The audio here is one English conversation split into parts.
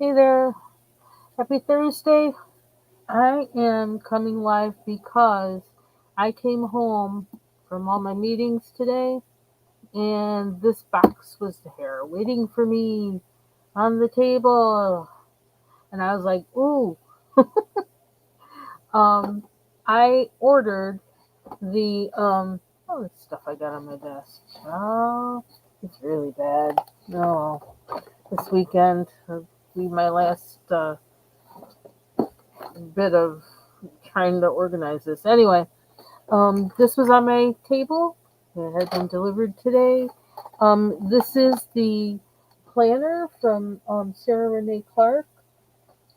Hey there, happy Thursday. I am coming live because I came home from all my meetings today and this box was there waiting for me on the table. And I was like, ooh, um, I ordered the stuff I got on my desk. Oh, it's really bad. No, this weekend will be my last bit of trying to organize this. Anyway, this was on my table. It had been delivered today. This is the planner from Sarah Renae Clark.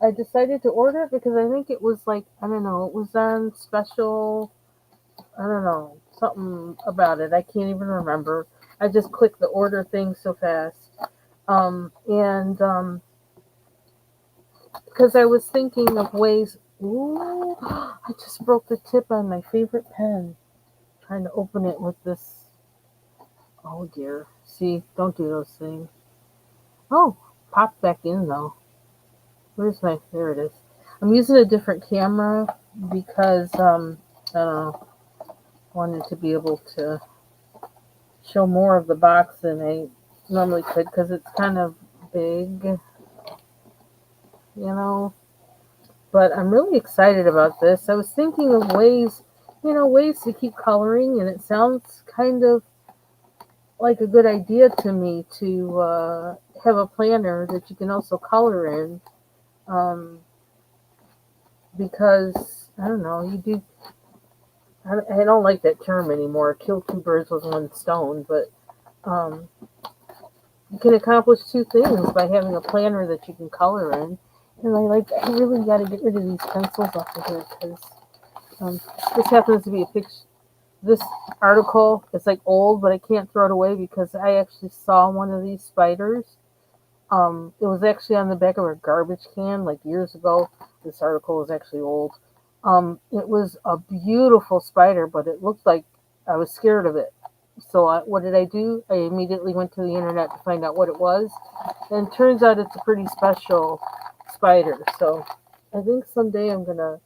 I decided to order it because I think it was like, I don't know, it was on special. I don't know, something about it. I can't even remember. I just clicked the order thing so fast. And because I was thinking of ways. Ooh, I just broke the tip on my favorite pen. Trying to open it with this. Oh dear. See, don't do those things. Oh, popped back in though. Where's my? There it is. I'm using a different camera because I don't know. Wanted to be able to show more of the box than I normally could because it's kind of big, you know. But I'm really excited about this. I was thinking of ways to keep coloring, and it sounds kind of like a good idea to me to have a planner that you can also color in, um, because I don't know, you do. I don't like that term anymore. Kill two birds with one stone, but um, you can accomplish two things by having a planner that you can color in. And I really got to get rid of these pencils off of here because um, this happens to be a picture. This article is like old, but I can't throw it away because I actually saw one of these spiders. It was actually on the back of a garbage can like years ago. This article is actually old. It was a beautiful spider, but it looked like I was scared of it. So what did I do? I immediately went to the internet to find out what it was, and it turns out it's a pretty special spider. So I think someday I'm gonna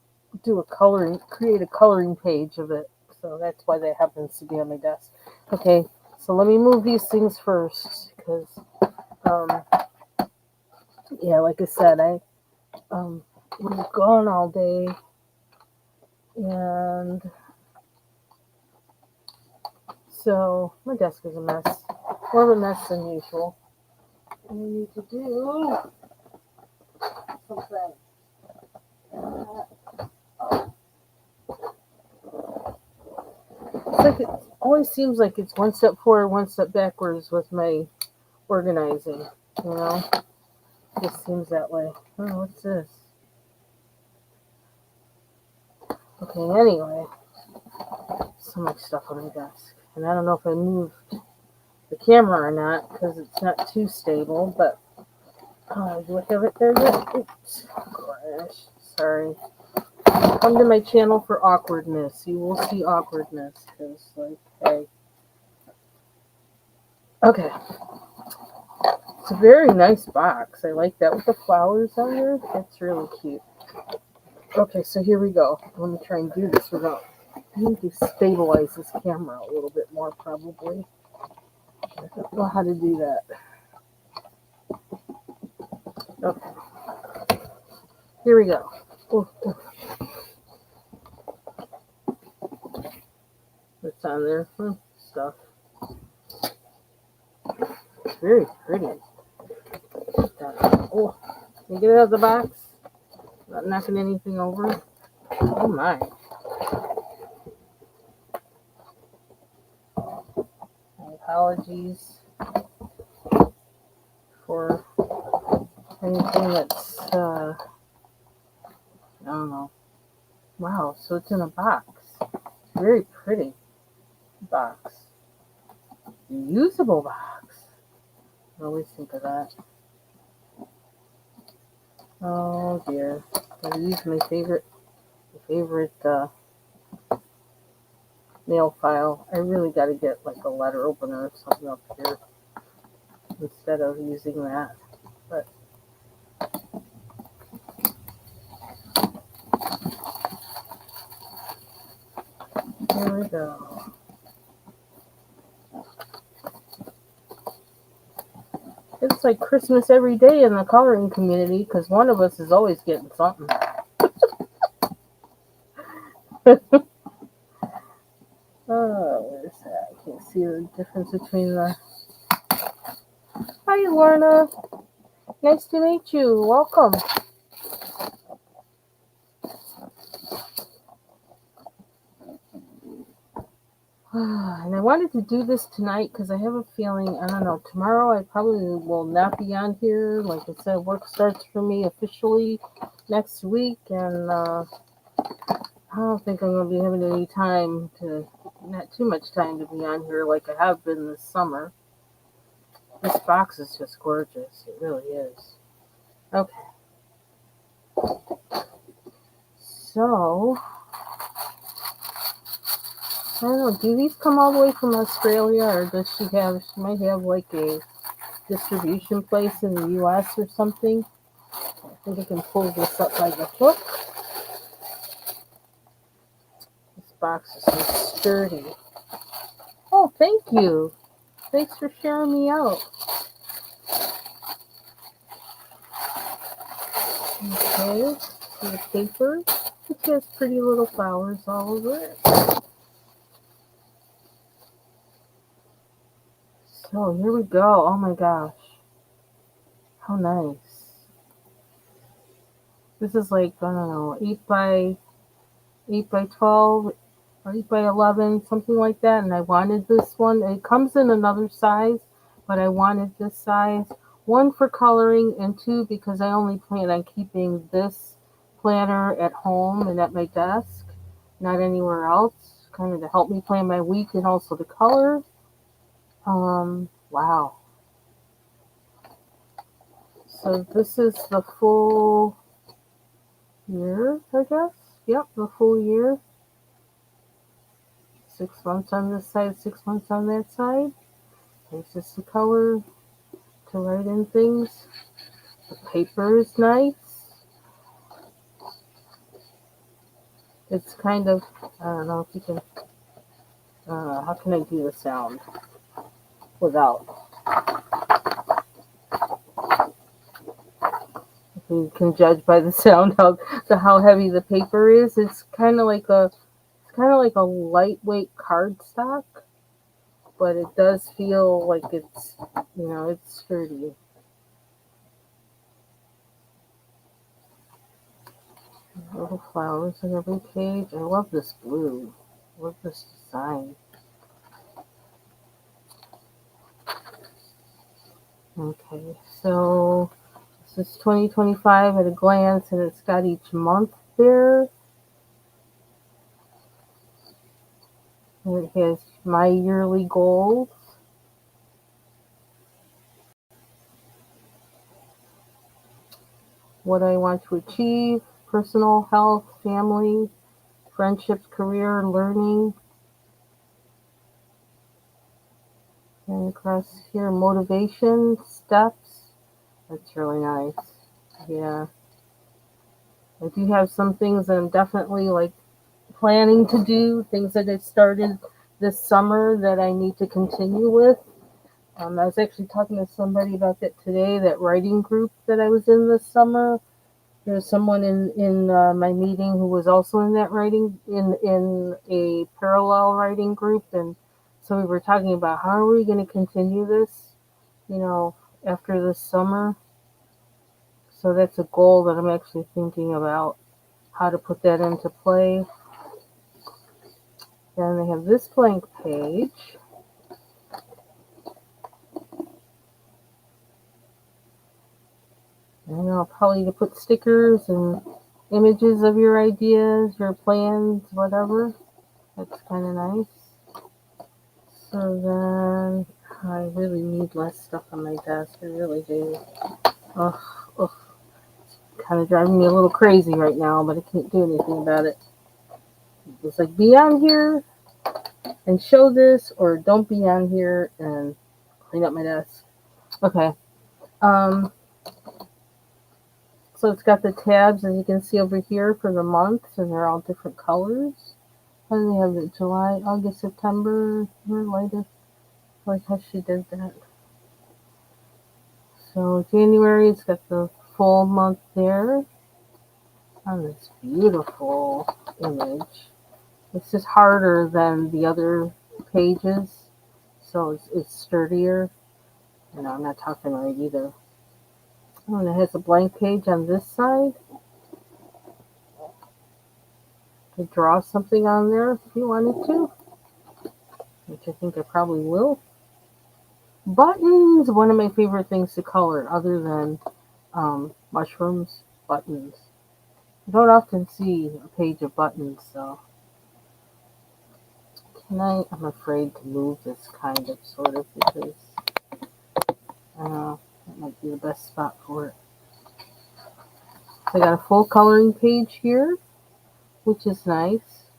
create a coloring page of it. So that's why that happens to be on my desk. Okay, so let me move these things first because um, yeah, like I said, I was gone all day, and so my desk is a mess, more of a mess than usual. I need to do something. It's like it always seems like it's one step forward, one step backwards with my organizing. You know, it just seems that way. Oh, what's this? Okay, anyway, so much stuff on my desk, and I don't know if I moved the camera or not because it's not too stable, but do I have it there yet? Oops. Gosh. Sorry. Come to my channel for awkwardness. You will see awkwardness. Because, like, hey. Okay. It's a very nice box. I like that with the flowers on there. That's really cute. Okay, so here we go. Let me try and do this without. I need to stabilize this camera a little bit more, probably. I don't know how to do that. Okay. Here we go. Ooh, ooh. What's on there? Stuff. It's very pretty. Oh, can you get it out of the box? Not knocking anything over. Oh my. My apologies for anything that's, I don't know. Wow, so it's in a box. Very pretty box. Reusable box. I always think of that. Oh dear. I use my favorite nail file. I really got to get like a letter opener or something up here instead of using that. But we go. It's like Christmas every day in the coloring community because one of us is always getting something. Where's that? I can't see the difference between the. Hi, Lorna. Nice to meet you. Welcome. And I wanted to do this tonight because I have a feeling, I don't know, tomorrow I probably will not be on here. Like I said, work starts for me officially next week, and I don't think I'm going to be having any time not too much time to be on here like I have been this summer. This box is just gorgeous. It really is. Okay. So, I don't know, do these come all the way from Australia, or does she might have like a distribution place in the U.S. or something? I think I can pull this up by the hook. This box is so sturdy. Oh, thank you. Thanks for sharing me out. Okay, see the paper. It has pretty little flowers all over it. So here we go. Oh my gosh. How nice. This is like, I don't know, 8 by 12 or 8 by 11, something like that. And I wanted this one. It comes in another size, but I wanted this size. 1 for coloring, and 2 because I only plan on keeping this planner at home and at my desk, not anywhere else, kind of to help me plan my week and also to color. Wow. So this is the full year, I guess. Yep, the full year. 6 months on this side, 6 months on that side. There's just the color to write in things. The paper is nice. It's kind of, I don't know if you can, how can I do the sound without? You can judge by the sound how heavy the paper is. It's kind of like a lightweight cardstock, but it does feel like it's, it's sturdy. Little flowers on every page. I love this blue. I love this design. Okay, so this is 2025 at a glance, and it's got each month there. And it has my yearly goals. What I want to achieve, personal health, family, friendships, career, learning. And across here, motivation, steps. That's really nice. Yeah. I do have some things that I'm definitely like planning to do, things that I started this summer that I need to continue with. I was actually talking to somebody about that today, that writing group that I was in this summer. There's someone in my meeting who was also in that writing, in a parallel writing group. And so we were talking about how are we going to continue this, after this summer. So that's a goal that I'm actually thinking about, how to put that into play. Then they have this blank page. And I'll probably to put stickers and images of your ideas, your plans, whatever. That's kind of nice. So then I really need less stuff on my desk. I really do. Ugh. It's kind of driving me a little crazy right now, but I can't do anything about it. It's like, be on here and show this, or don't be on here and clean up my desk. Okay. So it's got the tabs, as you can see over here, for the months, and they're all different colors. How do they have it? July, August, September, or later? I like how she did that. So January, it's got the full month there on this beautiful image. It's just harder than the other pages, so it's sturdier. No, I'm not talking right either. Oh, and it has a blank page on this side to draw something on there if you wanted to, which I think I probably will. Buttons, one of my favorite things to color other than mushrooms, buttons. I don't often see a page of buttons, so I'm afraid to move this kind of sort of because I don't know, that might be the best spot for it. So I got a full coloring page here, which is nice.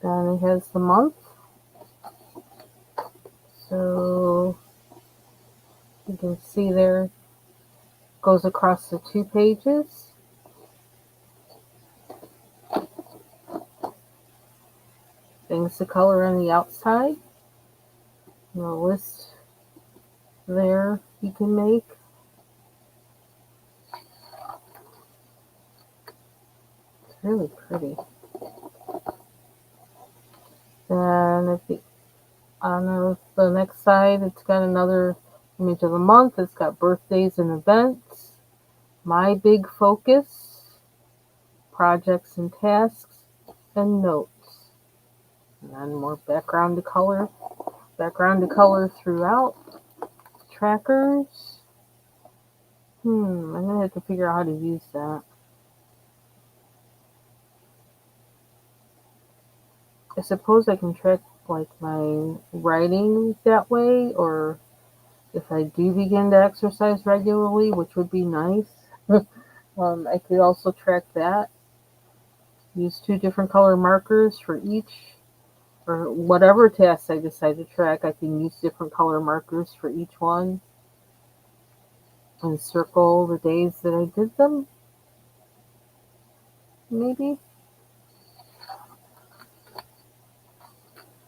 Then it has the month. So you can see there goes across the 2 pages. Things to color on the outside. And a list there you can make. It's really pretty. Then on the next side, it's got another image of the month. It's got birthdays and events, my big focus, projects and tasks, and notes. And then more background to color throughout. Trackers. I'm gonna have to figure out how to use that. I suppose I can track like my writing that way, or if I do begin to exercise regularly, which would be nice. I could also track that. Use 2 different color markers for each, or whatever tasks I decide to track. I can use different color markers for each one and circle the days that I did them. Maybe.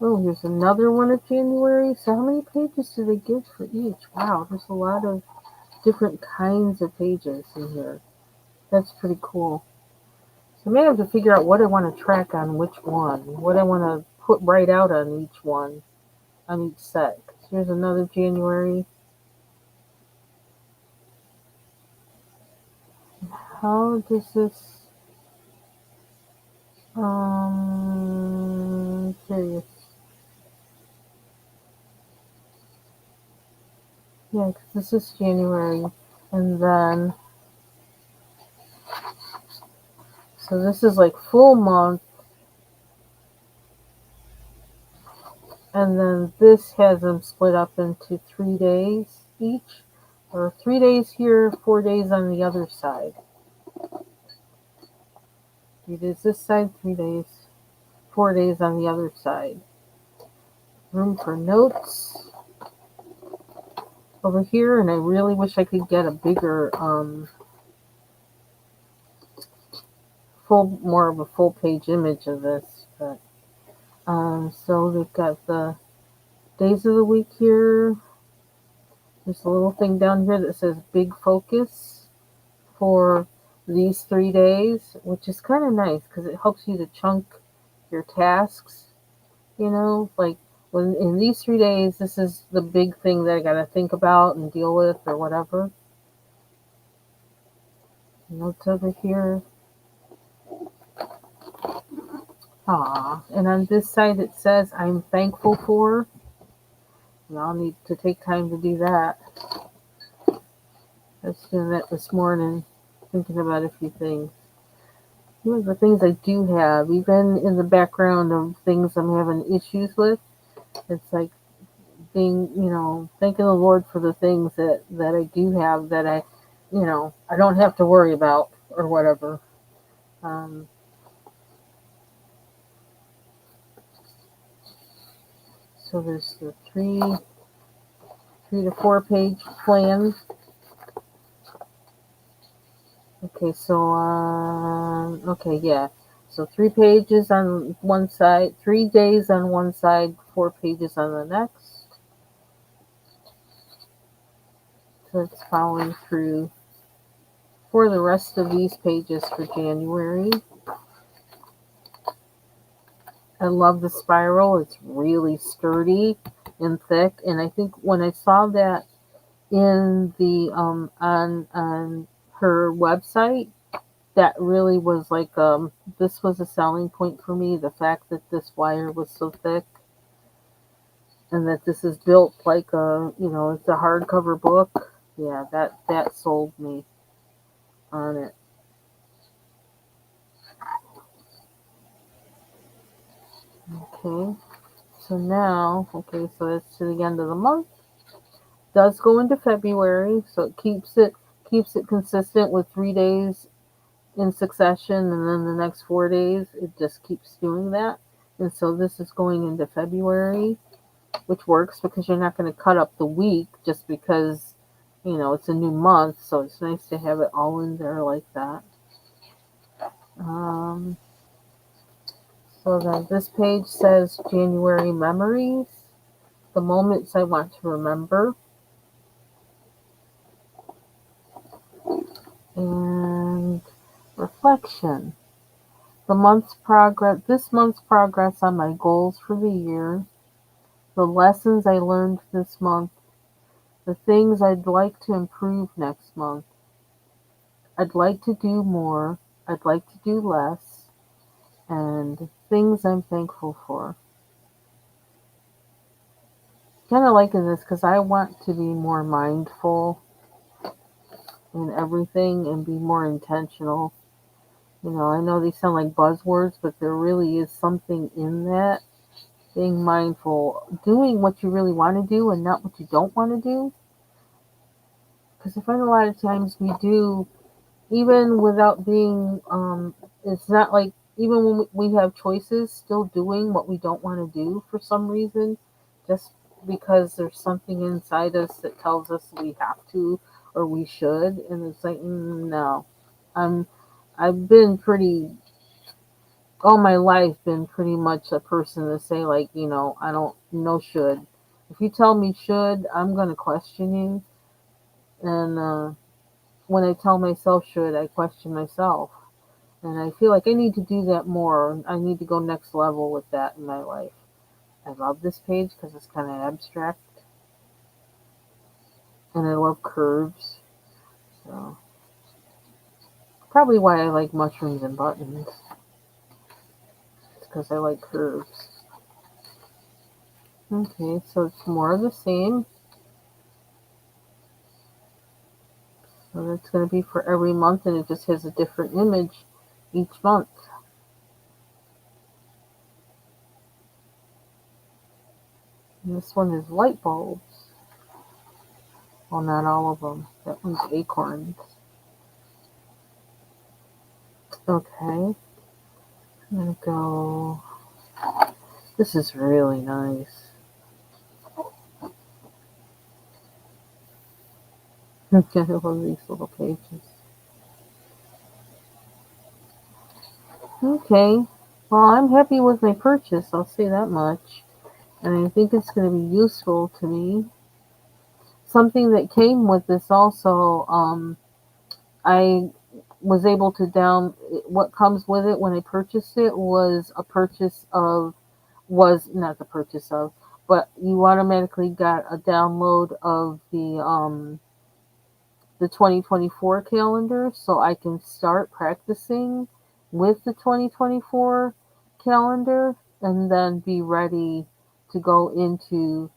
Oh, here's another one of January. So how many pages do they give for each? Wow, there's a lot of different kinds of pages in here. That's pretty cool. So I may have to figure out what I want to track on which one, what I want to put right out on each one, on each set. So here's another January. How does this, curious. Yeah, because this is January, and then, so this is like full month, and then this has them split up into 3 days each, or 3 days here, 4 days on the other side. 3 days this side, 3 days, 4 days on the other side. Room for notes over here, and I really wish I could get a bigger, more of a full page image of this, but so they've got the days of the week here. There's a little thing down here that says big focus for these 3 days, which is kind of nice because it helps you to chunk your tasks, like when in these 3 days, this is the big thing that I got to think about and deal with or whatever. Notes over here. And on this side it says I'm thankful for. And I'll need to take time to do that. I was doing that this morning, thinking about a few things. The things I do have, even in the background of things I'm having issues with, it's like being, thanking the Lord for the things that I do have that I don't have to worry about or whatever. So there's the 3 to 4 page plan. Okay, so, okay, yeah. So 3 pages on one side, 3 days on one side, 4 pages on the next. So it's following through for the rest of these pages for January. I love the spiral. It's really sturdy and thick. And I think when I saw that in the on her website, that really was like this was a selling point for me. The fact that this wire was so thick and that this is built like it's a hardcover book. Yeah, that sold me on it. Okay. So now, okay, so it's to the end of the month. Does go into February, so it keeps it consistent with 3 days in succession, and then the next 4 days it just keeps doing that. And so this is going into February, which works because you're not going to cut up the week just because it's a new month. So it's nice to have it all in there like that. Um, so then this page says January memories, the moments I want to remember. And reflection. This month's progress on my goals for the year, the lessons I learned this month, the things I'd like to improve next month. I'd like to do more, I'd like to do less, and things I'm thankful for. Kind of liking this because I want to be more mindful in everything and be more intentional. I know they sound like buzzwords, but there really is something in that. Being mindful, doing what you really want to do and not what you don't want to do. Because I find a lot of times we do, even without being, it's not like, even when we have choices, still doing what we don't want to do for some reason, just because there's something inside us that tells us we have to or we should. And it's like, no. I'm, I've been pretty all my life been pretty much a person to say like, I don't know should. If you tell me should, I'm gonna question you. And when I tell myself should, I question myself. And I feel like I need to do that more. I need to go next level with that in my life. I love this page because it's kind of abstract, and I love curves. So probably why I like mushrooms and buttons. It's because I like curves. Okay, so it's more of the same. So that's going to be for every month, and it just has a different image each month. And this one is light bulbs. Well, not all of them. That one's acorns. Okay. I'm going to go. This is really nice. I love these little pages. Okay. Well, I'm happy with my purchase. I'll say that much. And I think it's going to be useful to me. Something that came with this also, I was able to what comes with it when I purchased it was a purchase of was not the purchase of, but you automatically got a download of the 2024 calendar, so I can start practicing with the 2024 calendar and then be ready to go into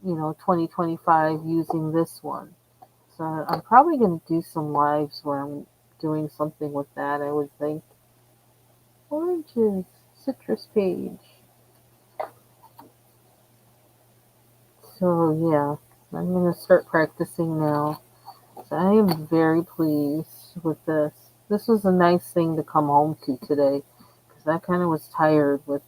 2025 using this one. So I'm probably going to do some lives where I'm doing something with that, I would think. Oranges, citrus page. So yeah, I'm going to start practicing now. So I am very pleased with this. This was a nice thing to come home to today because I kind of was tired with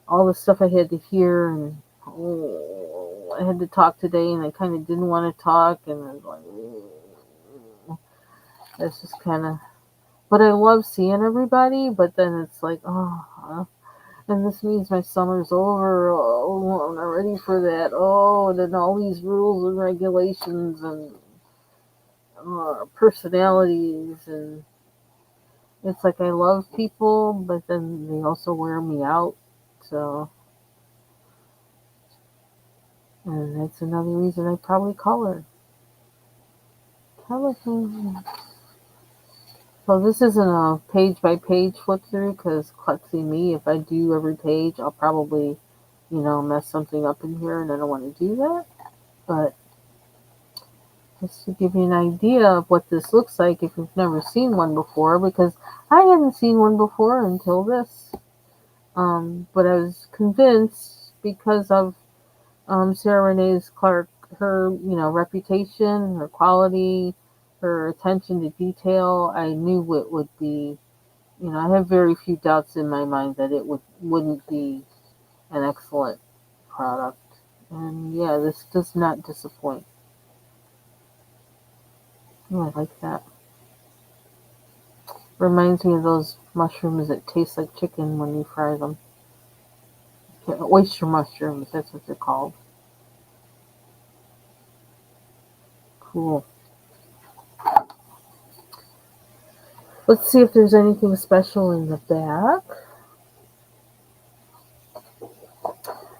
all the stuff I had to hear, and I had to talk today and I kind of didn't want to talk, and I was like, It's just kind of, but I love seeing everybody, but then it's like, oh, and this means my summer's over. Oh, I'm not ready for that. Oh, and then all these rules and regulations and personalities, and it's like I love people, but then they also wear me out. So, and that's another reason I probably call her telephone. So this isn't a page by page flip through because klutzy me. If I do every page, I'll probably, mess something up in here, and I don't want to do that. But just to give you an idea of what this looks like if you've never seen one before, because I hadn't seen one before until this. But I was convinced because of Sarah Renae's Clark, her reputation, her quality, her attention to detail. I knew it would be. I have very few doubts in my mind that it wouldn't be an excellent product. And yeah, this does not disappoint. Oh, I like that. Reminds me of those mushrooms that taste like chicken when you fry them. Oyster mushrooms, that's what they're called. Cool. Let's see if there's anything special in the back.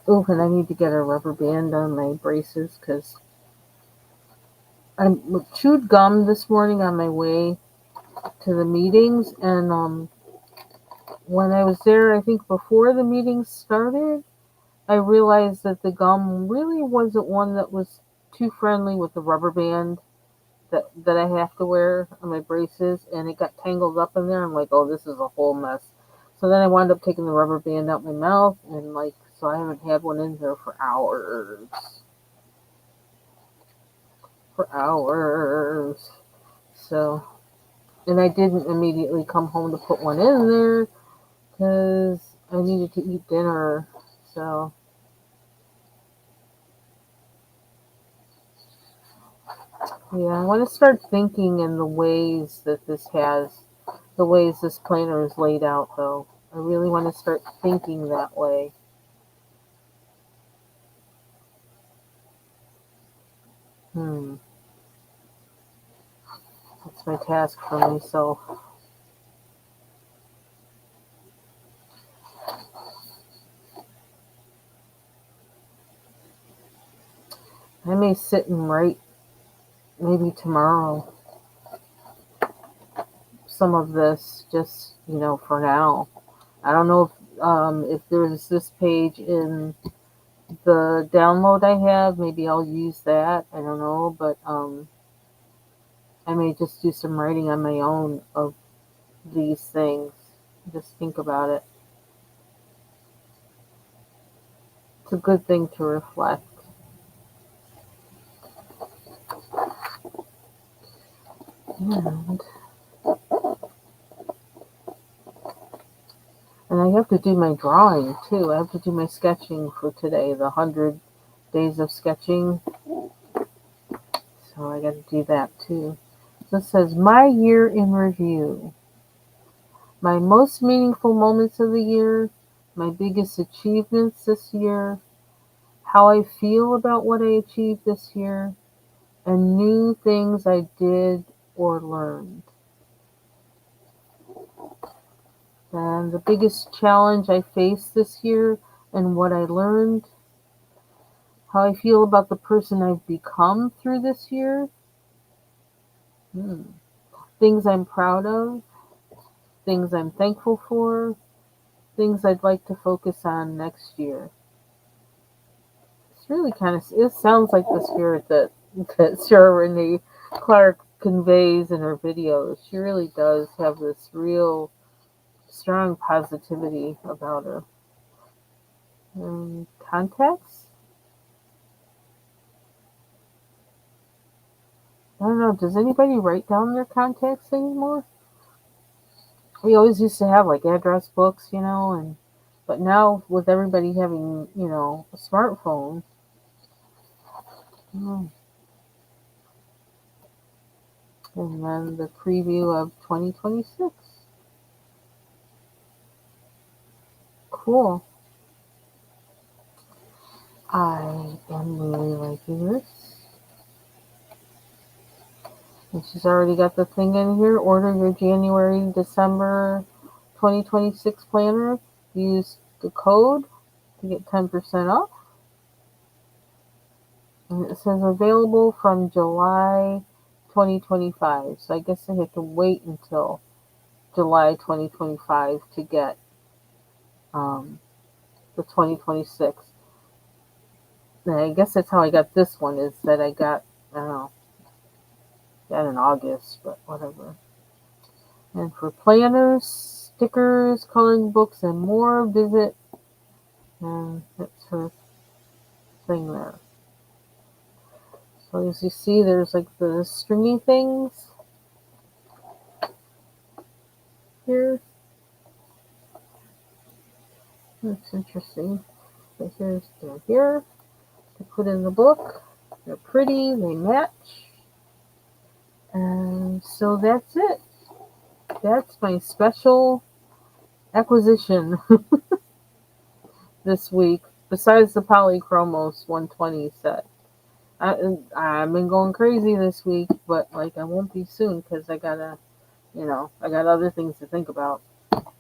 Oh, and I need to get a rubber band on my braces because I chewed gum this morning on my way to the meetings, and when I was there, I think before the meetings started, I realized that the gum really wasn't one that was too friendly with the rubber band that I have to wear on my braces, and it got tangled up in there. I'm like, oh, this is a whole mess. So then I wound up taking the rubber band out my mouth, and so I haven't had one in here for hours. For hours. So, and I didn't immediately come home to put one in there because I needed to eat dinner. So, yeah, I want to start thinking in the ways that the ways this planner is laid out, though. I really want to start thinking that way. That's my task for myself. I may sit and write maybe tomorrow some of this just, for now. I don't know if there's this page in the download I have. Maybe I'll use that. I don't know, but I may just do some writing on my own of these things. Just think about it. It's a good thing to reflect. And I have to do my drawing too. I have to do my sketching for today, the 100 days of sketching. So I got to do that too. So it says, my year in review. My most meaningful moments of the year, my biggest achievements this year, how I feel about what I achieved this year, and new things I did or learned. And the biggest challenge I faced this year and what I learned, how I feel about the person I've become through this year, things I'm proud of, things I'm thankful for, things I'd like to focus on next year. It's really it sounds like the spirit that Sarah Renae Clark conveys in her videos. She really does have this real strong positivity about her. Contacts? I don't know. Does anybody write down their contacts anymore? We always used to have like address books, but now with everybody having, a smartphone, And then the preview of 2026. Cool. I am really liking this. And she's already got the thing in here. Order your January, December 2026 planner. Use the code to get 10% off. And it says available from July 2025. So I guess I have to wait until July 2025 to get the 2026. And I guess that's how I got this one, is that I got, I don't know, got in August, but whatever. And for planners, stickers, coloring books, and more, visit, and that's her thing there. So as you see, there's like the stringy things here. That's interesting. So they're here to put in the book. They're pretty, they match. And so that's it. That's my special acquisition this week, besides the Polychromos 120 set. I've been going crazy this week, but like I won't be soon because I got other things to think about.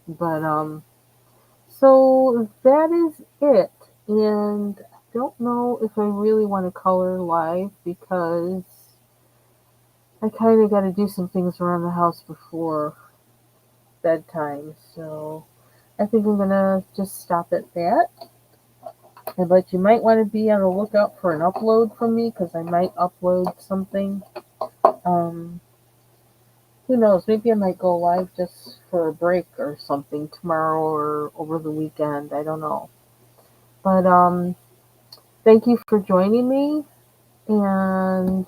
But so that is it. And I don't know if I really want to color live because I kind of got to do some things around the house before bedtime. So I think I'm going to just stop at that. But you might want to be on the lookout for an upload from me because I might upload something. Who knows? Maybe I might go live just for a break or something tomorrow or over the weekend. I don't know. But thank you for joining me. And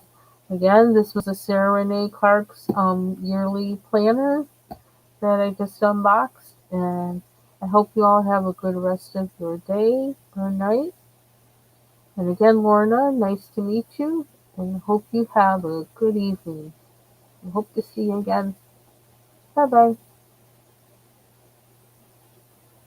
again, this was a Sarah Renae Clark's yearly planner that I just unboxed. And I hope you all have a good rest of your day or night. And again, Lorna, nice to meet you. And hope you have a good evening. I hope to see you again. Bye-bye.